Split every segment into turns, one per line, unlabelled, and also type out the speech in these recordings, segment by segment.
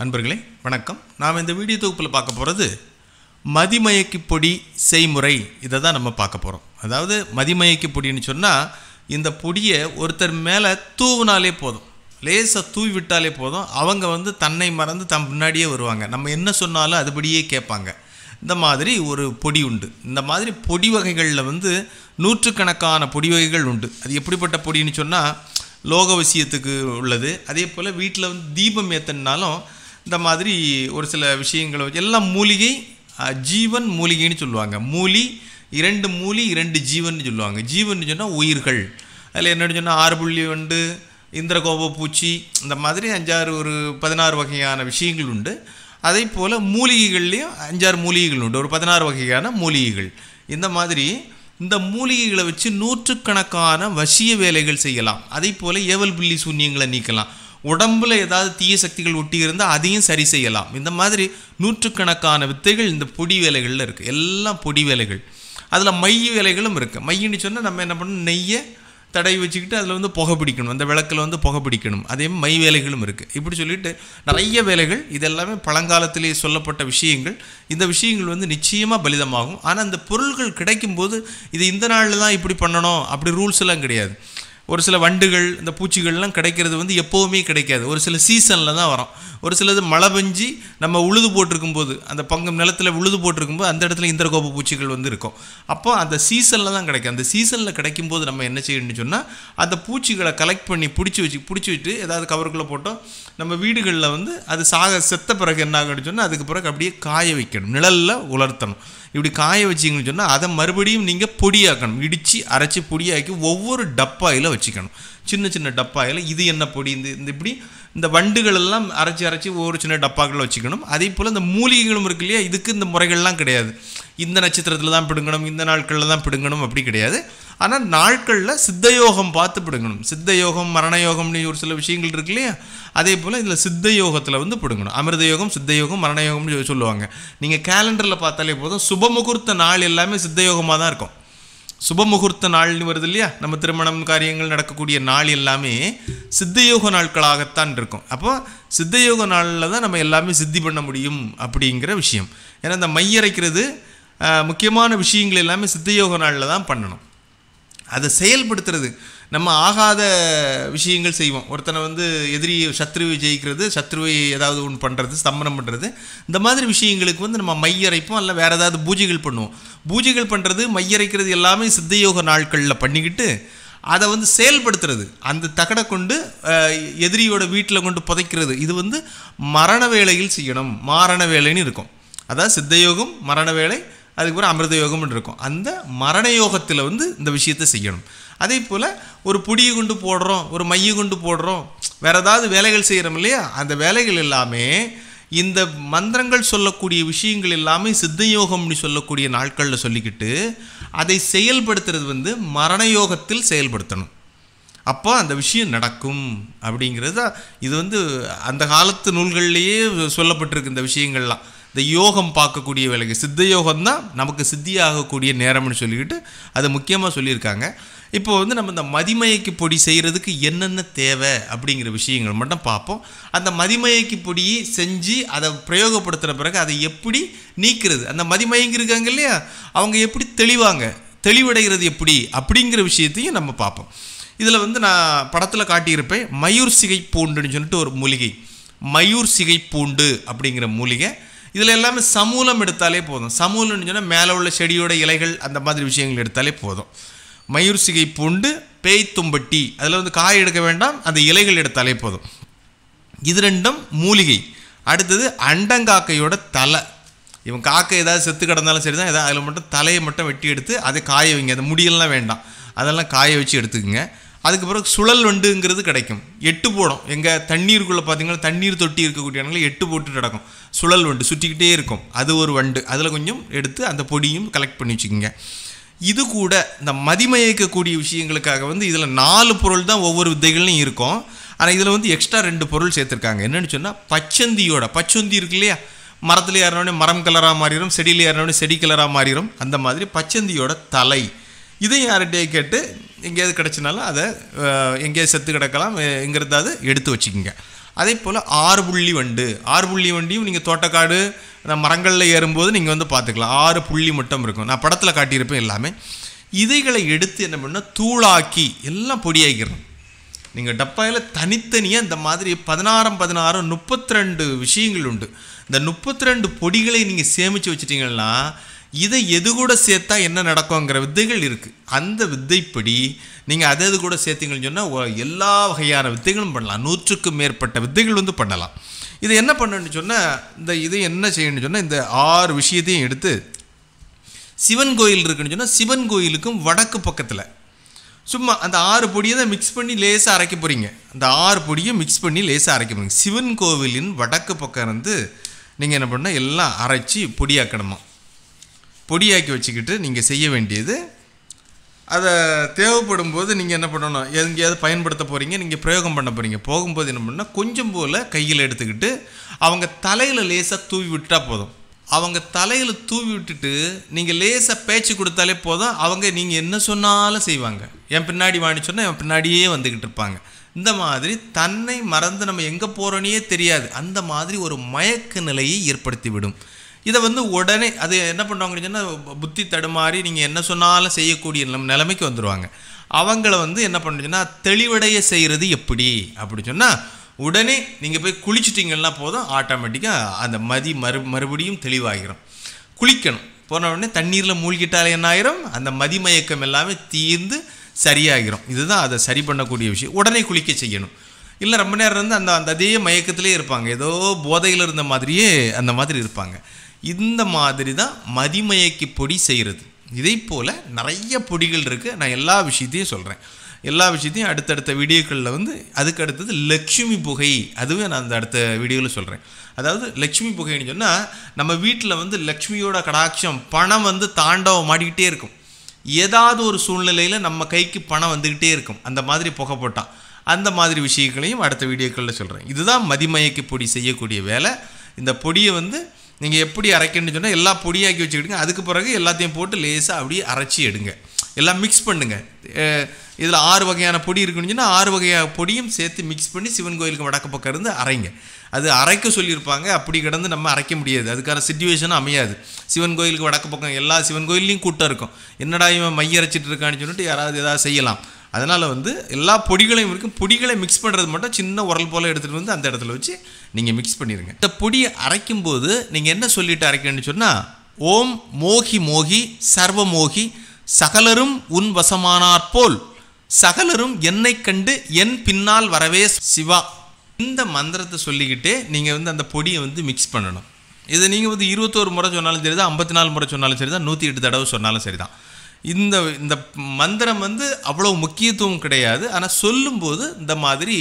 அன்பர்களே வணக்கம். நாம் இந்த வீடியோ தொகுப்பில் பார்க்க போகிறது மதிமயக்கி பொடி செய்முறை. இதை தான் நம்ம பார்க்க போகிறோம். அதாவது மதிமயக்கி பொடின்னு சொன்னால் இந்த பொடியை ஒருத்தர் மேலே தூவினாலே போதும், லேசாக தூவி விட்டாலே போதும், அவங்க தன்னை மறந்து தம் முன்னாடியே வருவாங்க. நம்ம என்ன சொன்னாலும் அதுபடியே கேட்பாங்க. இந்த மாதிரி ஒரு பொடி உண்டு. இந்த மாதிரி பொடி வகைகளில் நூற்றுக்கணக்கான பொடி வகைகள் உண்டு. அது எப்படிப்பட்ட பொடின்னு சொன்னால் லோக விஷயத்துக்கு உள்ளது. அதே போல் வீட்டில் தீபம் ஏற்றனாலும் இந்த மாதிரி ஒரு சில விஷயங்கள் எல்லாம் மூலிகை, ஜீவன் மூலிகைன்னு சொல்லுவாங்க. இரண்டு மூலி 2 ஜீவன் சொல்லுவாங்க. ஜீவன் சொன்னால் உயிர்கள். அதில் என்னென்னு சொன்னால் 6 புள்ளி வண்டு, இந்திரகோப பூச்சி, இந்த மாதிரி 5-6 ஒரு 16 வகையான விஷயங்கள் உண்டு. அதே போல் மூலிகைகள்லேயும் 5-6 மூலிகைகள் உண்டு, ஒரு 16 வகையான மூலிகைகள். இந்த மாதிரி இந்த மூலிகைகளை வச்சு நூற்றுக்கணக்கான வசிய வேலைகள் செய்யலாம். அதே போல் ஏவல் பில்லி சூன்யங்களை நீக்கலாம். உடம்பில் ஏதாவது தீய சக்திகள் ஒட்டி இருந்தால் அதையும் சரி செய்யலாம். இந்த மாதிரி நூற்றுக்கணக்கான வித்தைகள் இந்த பொடி வேலைகளில் இருக்குது. எல்லாம் பொடி வேலைகள். அதில் மை வேலைகளும் இருக்குது. மையின்னு சொன்னால் நம்ம என்ன பண்ணணும், நெய்யை தடவி வச்சுக்கிட்டு அதில் புகை பிடிக்கணும், அந்த விளக்கில் புகை பிடிக்கணும். அதே மை வேலைகளும் இருக்குது. இப்படி சொல்லிட்டு நிறைய வேலைகள். இதெல்லாமே பழங்காலத்திலேயே சொல்லப்பட்ட விஷயங்கள். இந்த விஷயங்கள் நிச்சயமாக பலிதமாகும். ஆனால் இந்த பொருள்கள் கிடைக்கும்போது இது இந்த நாளில் தான் இப்படி பண்ணணும் அப்படி ரூல்ஸ் எல்லாம் கிடையாது. ஒரு சில வண்டுகள், இந்த பூச்சிகள்லாம் கிடைக்கிறது எப்போவுமே கிடைக்காது. ஒரு சில சீசனில் தான் வரும். ஒரு சிலது மழை பெஞ்சி நம்ம உழுது போட்டிருக்கும்போது, அந்த பங்கம் நிலத்தில் உழுது போட்டிருக்கும்போது அந்த இடத்துல இந்திரகோப பூச்சிகள் இருக்கும். அப்போ அந்த சீசனில் தான் கிடைக்கும். அந்த சீசனில் கிடைக்கும்போது நம்ம என்ன செய்யணும்னு சொன்னால் அந்த பூச்சிகளை கலெக்ட் பண்ணி பிடிச்சி வச்சுட்டு ஏதாவது கவருக்குள்ளே போட்டோம். நம்ம வீடுகளில் அது செத்த பிறகு என்ன ஆகுன்னு சொன்னால் அதுக்கு பிறகு அப்படியே காய வைக்கணும், நிழலில் உலர்த்தணும். இப்படி காய வச்சிங்கன்னு சொன்னால் அதை மறுபடியும் நீங்கள் பொடியாக்கணும். இடித்து அரைச்சி பொடியாக்கி ஒவ்வொரு டப்பாயில் வச்சுக்கணும். சின்ன சின்ன டப்பாயில் இது என்ன பொடி, இந்த இப்படி இந்த வண்டுகள் எல்லாம் அரைச்சி ஒவ்வொரு சின்ன டப்பாக்களில் வச்சுக்கணும். அதே போல் இந்த மூலிகைகளும் இருக்கு இல்லையா, இதுக்கு இந்த முறைகள்லாம் கிடையாது. இந்த நட்சத்திரத்தில் தான் பிடுங்கணும், இந்த நாட்களில் தான் பிடுங்கணும் அப்படி கிடையாது. ஆனால் நாட்களில் சித்தயோகம் பார்த்து பிடுங்கணும். சித்தயோகம், மரணயோகம்னு ஒரு சில விஷயங்கள் இருக்கு இல்லையா, அதே போல் இதில் சித்தயோகத்தில் பிடுங்கணும். அமிர்த யோகம், சித்தயோகம், மரணயோகம்னு சொல்லுவாங்க. நீங்கள் கேலண்டரில் பார்த்தாலே போதும், சுபமுகூர்த்த நாள் எல்லாமே சித்தயோகமாக தான் இருக்கும். சுபமுகூர்த்த நாள்னு வருது இல்லையா, நம்ம திருமணம் காரியங்கள் நடக்கக்கூடிய நாள் எல்லாமே சித்தயோக நாட்களாகத்தான் இருக்கும். அப்போ சித்தயோக நாளில் தான் நம்ம எல்லாமே சித்தி பண்ண முடியும் அப்படிங்கிற விஷயம். ஏன்னா இந்த மையரைக்கிறது முக்கியமான விஷயங்கள் எல்லாமே சித்தயோக நாளில் தான் பண்ணணும். அதை செயல்படுத்துறது நம்ம ஆகாத விஷயங்கள் செய்வோம். ஒருத்தனை எதிரி சத்ருவை ஜெயிக்கிறது, சத்ருவை ஏதாவது ஒன்று பண்ணுறது, ஸ்தம்பனம் பண்ணுறது, இந்த மாதிரி விஷயங்களுக்கு நம்ம மையரைப்போம். அல்ல வேறு ஏதாவது பூஜைகள் பண்ணுவோம். பூஜைகள் பண்ணுறது, மையரைக்கிறது எல்லாமே சித்தயோக நாட்களில் பண்ணிக்கிட்டு அதை செயல்படுத்துறது, அந்த தகடை கொண்டு எதிரியோட வீட்டில் கொண்டு புதைக்கிறது, இது மரண வேளையில் செய்யணும். மாரண வேலைன்னு இருக்கும். அதாவது சித்தயோகம், மரண வேலை, அதுக்கப்புறம் அமிர்த யோகம்னு இருக்கும். அந்த மரண யோகத்தில் இந்த விஷயத்தை செய்யணும். அதே போல் ஒரு பொடியை கொண்டு போடுறோம், ஒரு மையை கொண்டு போடுறோம், வேறு ஏதாவது வேலைகள் செய்கிறோம் இல்லையா, அந்த வேலைகள் எல்லாமே இந்த மந்திரங்கள் சொல்லக்கூடிய விஷயங்கள் எல்லாமே சித்தயோகம்னு சொல்லக்கூடிய நாட்களில் சொல்லிக்கிட்டு அதை செயல்படுத்துறது மரணயோகத்தில் செயல்படுத்தணும். அப்போ அந்த விஷயம் நடக்கும் அப்படிங்கிறது இது அந்த காலத்து நூல்கள்லேயே சொல்லப்பட்டிருக்கு. இந்த விஷயங்கள்லாம் இந்த யோகம் பார்க்கக்கூடிய வேலைக்கு சித்த யோகம் தான் நமக்கு சித்தியாகக்கூடிய நேரம்னு சொல்லிக்கிட்டு அதை முக்கியமாக சொல்லியிருக்காங்க. இப்போ நம்ம இந்த மதிமயக்கி பொடி செய்கிறதுக்கு என்னென்ன தேவை அப்படிங்கிற விஷயங்கள் மட்டும் பார்ப்போம். அந்த மதிமயக்கி பொடியை செஞ்சு அதை பிரயோகப்படுத்துகிற பிறகு அதை எப்படி நீக்கிறது, அந்த மதிமயங்கி இருக்காங்க இல்லையா, அவங்க எப்படி தெளிவடைகிறது எப்படி அப்படிங்கிற விஷயத்தையும் நம்ம பார்ப்போம். இதில் நான் படத்தில் காட்டியிருப்பேன். மயூர் சிகை பூண்டுன்னு சொல்லிட்டு ஒரு மூலிகை, மயூர் சிகை பூண்டு அப்படிங்கிற மூலிகை. இதில் எல்லாமே சமூலம் எடுத்தாலே போதும். சமூலம்னு சொன்னால் மேலே உள்ள செடியோட இலைகள், அந்த மாதிரி விஷயங்கள் எடுத்தாலே போதும். மயூர் சிகை பூண்டு, பேய் தும்பட்டி, அதில் காய் எடுக்க வேண்டாம், அந்த இலைகள் எடுத்தாலே போதும். இது ரெண்டும் மூலிகை. அடுத்தது அண்டங்காக்கையோட தலை. இவன் காக்கை ஏதாவது செத்து கிடந்தாலும் சரி தான், ஏதாவது அதில் மட்டும் தலையை மட்டும் வெட்டி எடுத்து அதை காய வைங்க. அந்த முடியெல்லாம் வேண்டாம், அதெல்லாம் காய வச்சு எடுத்துக்கோங்க. அதுக்கு பிறகு சுழல் வண்டுங்கிறது கிடைக்கும். 8 போடும். எங்கள் தண்ணீருக்குள்ளே பார்த்தீங்கன்னா தண்ணீர் தொட்டி இருக்கக்கூடிய இடங்களில் 8 போட்டு கிடக்கும். சுழல் வண்டு சுற்றிக்கிட்டே இருக்கும். அது ஒரு வண்டு. அதில் கொஞ்சம் எடுத்து அந்த பொடியும் கலெக்ட் பண்ணி வச்சுக்கோங்க. இது கூட இந்த மதிமயக்கக்கூடிய விஷயங்களுக்காக இதில் 4 பொருள் தான் ஒவ்வொரு வித்தைகள்லையும் இருக்கும். ஆனால் இதில் எக்ஸ்ட்ரா 2 பொருள் சேர்த்துருக்காங்க. என்னென்னு சொன்னால் பச்சந்தி இருக்கு இல்லையா, மரத்தில் ஏறினோடனே மரம் கலராக மாறிடும், செடியில் ஏறினோடனே செடி கலராக மாறிடும். அந்த மாதிரி பச்சந்தியோட தலை, இதையும் யார்கிட்டயே கேட்டு எங்கேயாவது கிடச்சினாலும் அதை எங்கேயாவது செத்து கிடக்கலாம், எங்கிறதாவது எடுத்து வச்சுக்கோங்க. அதே போல் 6 புள்ளி வண்டு, 6 புள்ளி வண்டியும் நீங்கள் தோட்டக்காடு அந்த மரங்களில் ஏறும்போது நீங்கள் வந்து பார்த்துக்கலாம். 6 புள்ளி மட்டும் இருக்கும். நான் படத்தில் காட்டியிருப்பேன் எல்லாமே. இதைகளை எடுத்து என்ன பண்ணால் தூளாக்கி எல்லாம் பொடியாக்கிடணும். நீங்கள் டப்பாயில் தனித்தனியாக இந்த மாதிரி 16 32 விஷயங்கள் உண்டு. இந்த 32 பொடிகளை நீங்கள் சேமித்து வச்சுட்டிங்கன்னா இதை எது கூட சேர்த்தா என்ன நடக்குங்கிற வித்தைகள் இருக்குது. அந்த வித்தைப்படி நீங்கள் அது கூட சேர்த்திங்கன்னு சொன்னால் எல்லா வகையான வித்தைகளும் பண்ணலாம். 100க்கும் மேற்பட்ட வித்தைகள் வந்து பண்ணலாம். இதை என்ன பண்ணணும்னு சொன்னால் இதை என்ன செய்யணும்னு சொன்னால் இந்த 6 விஷயத்தையும் எடுத்து சிவன் கோயில் இருக்குன்னு சொன்னால் சிவன் கோயிலுக்கும் வடக்கு பக்கத்தில் சும்மா அந்த 6 பொடியை தான் மிக்ஸ் பண்ணி லேசாக அரைக்க போகிறீங்க. அந்த 6 பொடியை மிக்ஸ் பண்ணி லேசாக அரைக்க போகிறீங்க. சிவன் கோவிலின் வடக்கு பக்கம் இருந்து நீங்கள் என்ன பண்ணால் எல்லாம் அரைச்சி பொடியாக்கணுமா. பொடியாக்கி வச்சுக்கிட்டு நீங்கள் செய்ய வேண்டியது, அதை தேவைப்படும் போது நீங்கள் என்ன பண்ணணும், எங்கேயாவது பயன்படுத்த போகிறீங்க, நீங்கள் பிரயோகம் பண்ண போகிறீங்க, போகும்போது என்ன பண்ணால் கொஞ்சம் போல் கையில் எடுத்துக்கிட்டு அவங்க தலையில் லேசாக தூவி விட்டால் போதும். அவங்க தலையில் தூவி விட்டுட்டு நீங்கள் லேசாக பேச்சு கொடுத்தாலே போதும். அவங்க நீங்கள் என்ன சொன்னாலும் செய்வாங்க. என் பின்னாடி வாங்கி சொன்னால் என் பின்னாடியே வந்துக்கிட்டு இருப்பாங்க. இந்த மாதிரி தன்னை மறந்து நம்ம எங்கே போகிறோன்னே தெரியாது. அந்த மாதிரி ஒரு மயக்க நிலையை ஏற்படுத்தி விடும். இதை வந்து உடனே அது என்ன பண்ணுவாங்கன்னு சொன்னால் புத்தி தடுமாறி நீங்கள் என்ன சொன்னாலும் செய்யக்கூடிய நிலைமைக்கு வந்துடுவாங்க. அவங்கள வந்து என்ன பண்ணுறீங்கன்னா தெளிவடைய செய்கிறது எப்படி அப்படி சொன்னால் உடனே நீங்கள் போய் குளிச்சுட்டிங்கன்னா போதும், ஆட்டோமேட்டிக்காக அந்த மறுபடியும் தெளிவாகிடும். குளிக்கணும், போன உடனே தண்ணீரில் மூழ்கிட்டாலே என்ன ஆகிரும், அந்த மதிமயக்கம் எல்லாமே தீர்ந்து சரியாகிரும். இதுதான் அதை சரி பண்ணக்கூடிய விஷயம். உடனே குளிக்க செய்யணும். இல்லை ரொம்ப நேரம் இருந்து அந்த அதே மயக்கத்திலே இருப்பாங்க, ஏதோ போதையில் இருந்த மாதிரியே அந்த மாதிரி இருப்பாங்க. இந்த மாதிரி தான் மதிமயக்கி பொடி செய்கிறது. இதை போல் நிறைய பொடிகள் இருக்குது. நான் எல்லா விஷயத்தையும் சொல்கிறேன். எல்லா விஷயத்தையும் அடுத்தடுத்த வீடியோக்களில் வந்து அதுக்கு அடுத்தது லக்ஷ்மி புகை, அதுவே நான் அந்த அடுத்த வீடியோவில் சொல்கிறேன். அதாவது லக்ஷ்மி புகைன்னு சொன்னால் நம்ம வீட்டில் வந்து லக்ஷ்மியோட கடாட்சம் பணம் வந்து தாண்டவம் மாடிக்கிட்டே இருக்கும். ஏதாவது ஒரு சூழ்நிலையில் நம்ம கைக்கு பணம் வந்துக்கிட்டே இருக்கும். அந்த மாதிரி புகை போட்டால் அந்த மாதிரி விஷயங்களையும் அடுத்த வீடியோக்களில் சொல்கிறேன். இதுதான் மதிமயக்கி பொடி செய்யக்கூடிய வேலை. இந்த பொடியை வந்து நீங்கள் எப்படி அரைக்கணும்னு சொன்னால் எல்லாம் பொடியாக்கி வச்சுக்கிடுங்க. அதுக்கு பிறகு எல்லாத்தையும் போட்டு லேசாக அப்படியே அரைச்சி எடுங்க. எல்லாம் மிக்ஸ் பண்ணுங்கள். இதில் 6 வகையான பொடி இருக்குன்னு சொன்னால் 6 வகையான பொடியும் சேர்த்து மிக்ஸ் பண்ணி சிவன் கோயிலுக்கு வடக்கு பக்கம் இருந்து அரைங்க. அது அரைக்க சொல்லியிருப்பாங்க, அப்படி கிடந்து நம்ம அரைக்க முடியாது, அதுக்கான சிச்சுவேஷனும் அமையாது. சிவன் கோயிலுக்கு வடக்கு பக்கம் எல்லா சிவன் கோயிலையும் கூட்டம் இருக்கும். என்னடா இவன் மைய அரைச்சிட்டு இருக்கான்னு சொல்லிட்டு யாராவது ஏதாவது செய்யலாம். அதனால் வந்து எல்லா பொடிகளையும் இருக்கும். பொடிகளை மிக்ஸ் பண்ணுறது மட்டும் சின்ன உரல் போல் எடுத்துகிட்டு வந்து அந்த இடத்துல வச்சு நீங்கள் மிக்ஸ் பண்ணிடுங்க. இந்த பொடியை அரைக்கும்போது நீங்கள் என்ன சொல்லிட்டு அரைக்கணும்னு சொன்னால் ஓம் மோகி மோகி சர்வமோகி சகலரும் உன் வசமானார் போல் சகலரும் என்னை கண்டு என் பின்னால் வரவே சிவா. இந்த மந்திரத்தை சொல்லிக்கிட்டே நீங்கள் வந்து அந்த பொடியை வந்து மிக்ஸ் பண்ணணும். இதை நீங்கள் வந்து 21 முறை சொன்னாலும் சரி தான், 54 முறை சொன்னாலும் சரி தான், 108 தடவை சொன்னாலும் சரி தான். இந்த மந்திரம் வந்து அவ்வளோ முக்கியத்துவம் கிடையாது. ஆனால் சொல்லும்போது இந்த மாதிரி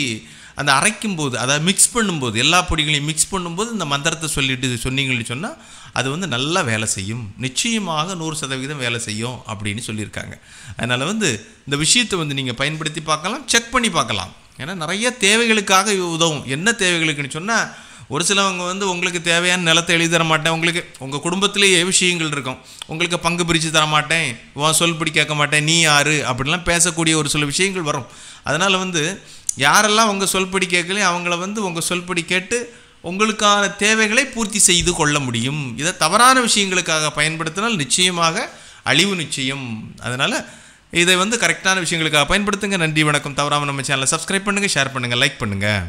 அந்த அரைக்கும்போது அதாவது மிக்ஸ் பண்ணும்போது எல்லா பொடிகளையும் மிக்ஸ் பண்ணும்போது இந்த மந்திரத்தை சொல்லிட்டு சொன்னீங்கன்னு சொன்னால் அது வந்து நல்லா வேலை செய்யும். நிச்சயமாக 100% வேலை செய்யும் அப்படின்னு சொல்லியிருக்காங்க. அதனால் வந்து இந்த விஷயத்தை வந்து நீங்கள் பயன்படுத்தி பார்க்கலாம், செக் பண்ணி பார்க்கலாம். ஏன்னா நிறைய தேவைகளுக்காக உதவும். என்ன தேவைகளுக்குன்னு சொன்னால் ஒரு சிலவங்க வந்து உங்களுக்கு தேவையான நிலத்தை எழுதி தர மாட்டேன், உங்களுக்கு உங்கள் குடும்பத்திலேயே விஷயங்கள் இருக்கும், உங்களுக்கு பங்கு பிரித்து தர மாட்டேன், உன் சொல்படி கேட்க மாட்டேன், நீ யார் அப்படின்லாம் பேசக்கூடிய ஒரு சில விஷயங்கள் வரும். அதனால் வந்து யாரெல்லாம் உங்கள் சொல்படி கேட்கலையும் அவங்கள வந்து உங்கள் சொல்படி கேட்டு உங்களுக்கான தேவைகளை பூர்த்தி செய்து கொள்ள முடியும். இதை தவறான விஷயங்களுக்காக பயன்படுத்தினால் நிச்சயமாக அழிவு நிச்சயம். அதனால் இதை வந்து கரெக்டான விஷயங்களுக்காக பயன்படுத்துங்க. நன்றி, வணக்கம். தவறாமல் நம்ம சேனலை சப்ஸ்கிரைப் பண்ணுங்கள், ஷேர் பண்ணுங்கள், லைக் பண்ணுங்கள்.